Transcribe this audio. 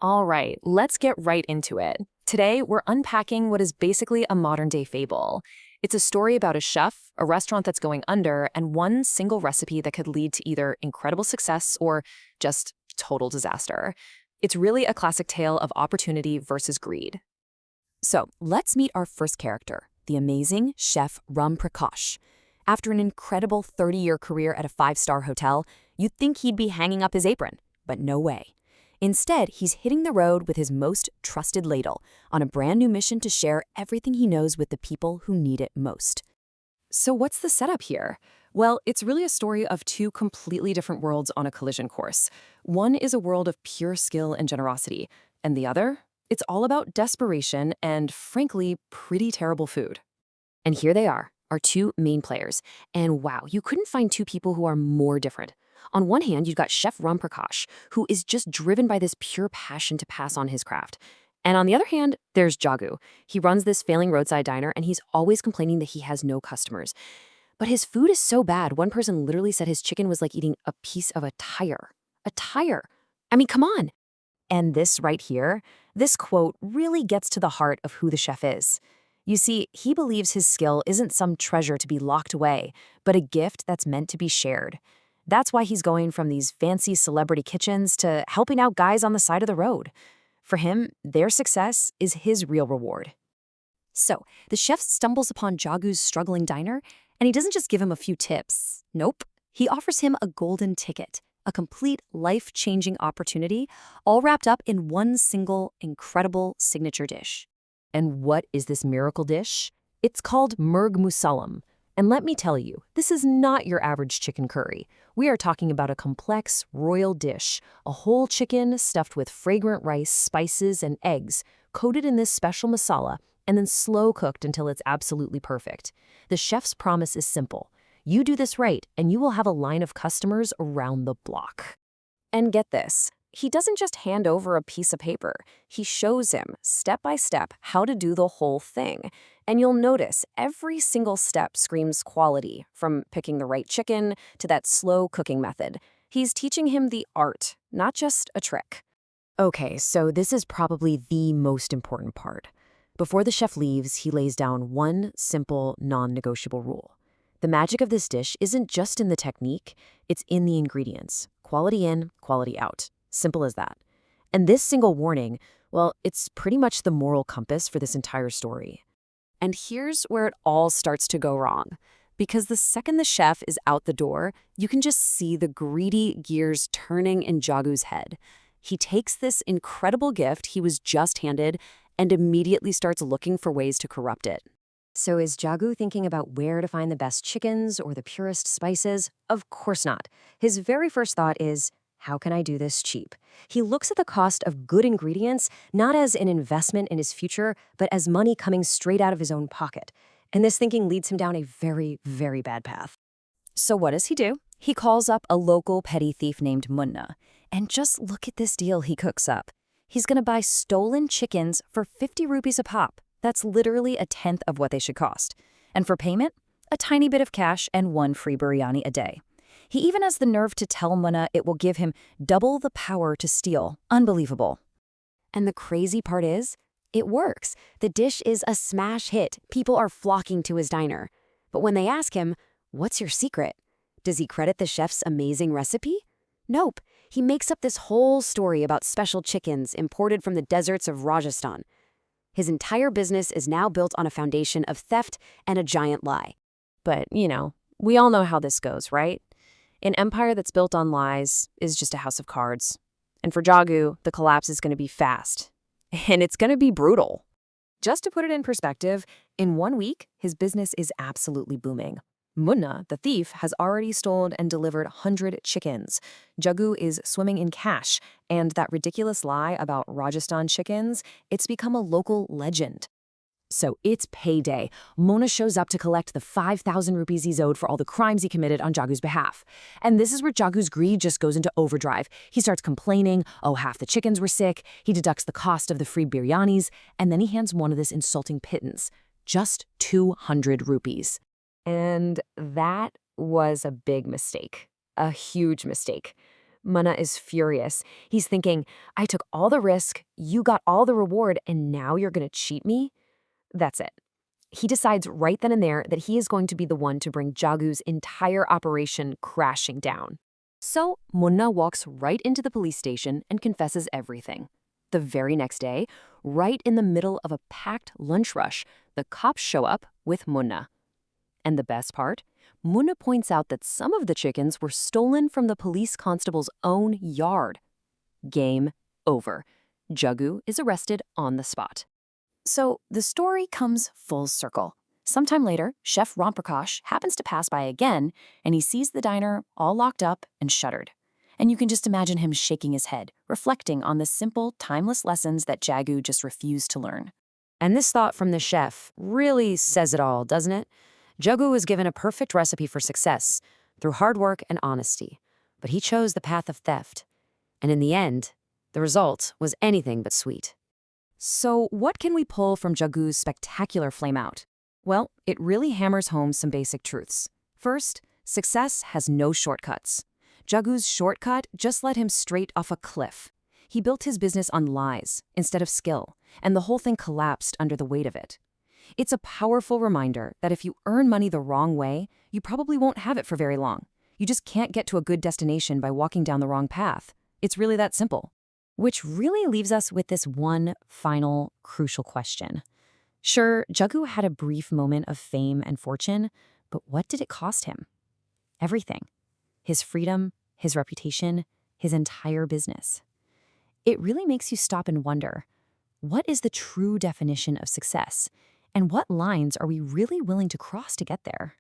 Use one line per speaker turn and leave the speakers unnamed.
All right, let's get right into it. Today, we're unpacking what is basically a modern-day fable. It's a story about a chef, a restaurant that's going under, and one single recipe that could lead to either incredible success or just total disaster. It's really a classic tale of opportunity versus greed.
So let's meet our first character, the amazing chef Ram Prakash. After an incredible 30-year career at a five-star hotel, you'd think he'd be hanging up his apron, but no way. Instead, he's hitting the road with his most trusted ladle on a brand new mission to share everything he knows with the people who need it most.
So, what's the setup here? Well, it's really a story of two completely different worlds on a collision course. One is a world of pure skill and generosity, and the other? It's all about desperation and, frankly, pretty terrible food.
And here they are, our two main players. And wow, you couldn't find two people who are more different. On one hand, you've got Chef Ram Prakash, who is just driven by this pure passion to pass on his craft. And on the other hand, there's Jagu. He runs this failing roadside diner, and he's always complaining that he has no customers. But his food is so bad, one person literally said his chicken was like eating a piece of a tire. A tire. I mean, come on. And this right here, this quote really gets to the heart of who the chef is. You see, he believes his skill isn't some treasure to be locked away, but a gift that's meant to be shared. That's why he's going from these fancy celebrity kitchens to helping out guys on the side of the road. For him, their success is his real reward. So, the chef stumbles upon Jagu's struggling diner, and he doesn't just give him a few tips. Nope. He offers him a golden ticket, a complete life-changing opportunity, all wrapped up in one single incredible signature dish. And what is this miracle dish? It's called Murg Musallam. And let me tell you, this is not your average chicken curry. We are talking about a complex, royal dish, a whole chicken stuffed with fragrant rice, spices, and eggs, coated in this special masala, and then slow cooked until it's absolutely perfect. The chef's promise is simple. You do this right, and you will have a line of customers around the block. And get this. He doesn't just hand over a piece of paper. He shows him, step by step, how to do the whole thing. And you'll notice every single step screams quality, from picking the right chicken to that slow cooking method. He's teaching him the art, not just a trick. Okay, so this is probably the most important part. Before the chef leaves, he lays down one simple, non-negotiable rule. The magic of this dish isn't just in the technique, it's in the ingredients. Quality in, quality out. Simple as that. And this single warning, well, it's pretty much the moral compass for this entire story. And here's where it all starts to go wrong. Because the second the chef is out the door, you can just see the greedy gears turning in Jagu's head. He takes this incredible gift he was just handed and immediately starts looking for ways to corrupt it. So is Jagu thinking about where to find the best chickens or the purest spices? Of course not. His very first thought is, how can I do this cheap? He looks at the cost of good ingredients not as an investment in his future, but as money coming straight out of his own pocket. And this thinking leads him down a very, very bad path. So what does he do? He calls up a local petty thief named Munna. And just look at this deal he cooks up. He's going to buy stolen chickens for 50 rupees a pop. That's literally a tenth of what they should cost. And for payment, a tiny bit of cash and one free biryani a day. He even has the nerve to tell Munna it will give him double the power to steal. Unbelievable. And the crazy part is, it works. The dish is a smash hit. People are flocking to his diner. But when they ask him, what's your secret? Does he credit the chef's amazing recipe? Nope. He makes up this whole story about special chickens imported from the deserts of Rajasthan. His entire business is now built on a foundation of theft and a giant lie. But, we all know how this goes, right? An empire that's built on lies is just a house of cards. And for Jagu, the collapse is going to be fast. And it's going to be brutal. Just to put it in perspective, in 1 week, his business is absolutely booming. Munna, the thief, has already stolen and delivered 100 chickens. Jagu is swimming in cash, and that ridiculous lie about Rajasthan chickens, it's become a local legend. So it's payday. Mona shows up to collect the 5,000 rupees he's owed for all the crimes he committed on Jagu's behalf. And this is where Jagu's greed just goes into overdrive. He starts complaining, half the chickens were sick, he deducts the cost of the free biryanis, and then he hands one of this insulting pittance. Just 200 rupees. And that was a big mistake. A huge mistake. Munna is furious. He's thinking, I took all the risk, you got all the reward, and now you're going to cheat me? That's it. He decides right then and there that he is going to be the one to bring Jagu's entire operation crashing down. So Munna walks right into the police station and confesses everything. The very next day, right in the middle of a packed lunch rush, the cops show up with Munna. And the best part? Munna points out that some of the chickens were stolen from the police constable's own yard. Game over. Jagu is arrested on the spot.
So the story comes full circle. Sometime later, Chef Ramprakash happens to pass by again, and he sees the diner all locked up and shuttered. And you can just imagine him shaking his head, reflecting on the simple, timeless lessons that Jagu just refused to learn.
And this thought from the chef really says it all, doesn't it? Jagu was given a perfect recipe for success through hard work and honesty, but he chose the path of theft. And in the end, the result was anything but sweet. So what can we pull from Jagu's spectacular flameout? Well, it really hammers home some basic truths. First, success has no shortcuts. Jagu's shortcut just led him straight off a cliff. He built his business on lies instead of skill, and the whole thing collapsed under the weight of it. It's a powerful reminder that if you earn money the wrong way, you probably won't have it for very long. You just can't get to a good destination by walking down the wrong path. It's really that simple. Which really leaves us with this one final crucial question. Sure, Jagu had a brief moment of fame and fortune, but what did it cost him? Everything. His freedom, his reputation, his entire business. It really makes you stop and wonder, what is the true definition of success? And what lines are we really willing to cross to get there?